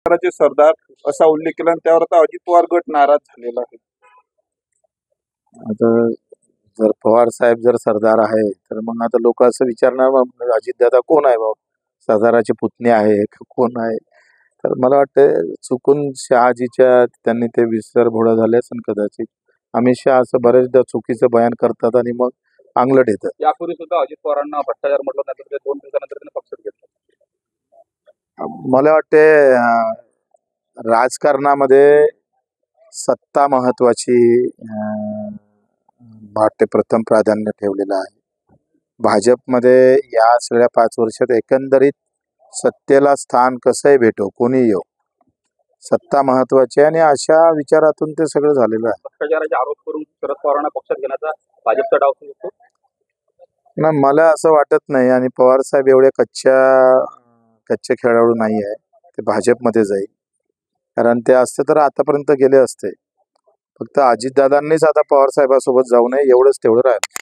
सरदाराचे सरदार असा उल्लेख केला आणि त्यावर आता अजित पवार गट नाराज झालेला आहे. आता जर पवार साहेब जर सरदार आहे तर मग आता लोक असं विचारणार मग अजितदादा कोण आहे भाऊ, सरदाराचे पुतणे आहे का कोण आहे? तर मला वाटतं चुकून शहाजीच्या त्यांनी ते विसरभोळा झाले असेल कदाचित. अमित शहा असं बरेचदा चुकीचं बयान करतात आणि मग अंगलट येतं. यापूर्वी सुद्धा अजित पवारांना भ्रष्टाचार म्हटलं नाही तर 2 दिवसानंतर त्यांनी पक्षात घेतलं. मला वाटते राजकारणामध्ये सत्ता महत्वाची वाटते प्रथम प्राधान्य ठेवलेलं आहे. भाजपमध्ये या सगळ्या 5 वर्षात एकंदरीत सत्तेला स्थान कसंही भेटो, कोणी येऊ, सत्ता महत्वाची आहे आणि अशा विचारातून ते सगळं झालेलं आहे. भ्रष्टाचाराचे आरोप करून शरद पवारांना पक्षात घेण्याचा भाजपचा डाव सुरू होतो. ना मला असं वाटत नाही आणि पवार साहेब एवढे कच्चे खेळाडू नाही आहे. ते भाजपमध्ये जाईल, कारण ते असते तर आतापर्यंत गेले असते. फक्त अजितदादांनीच आता पवार साहेबांसोबत जाऊ नये एवढंच तेवढं राहिलं.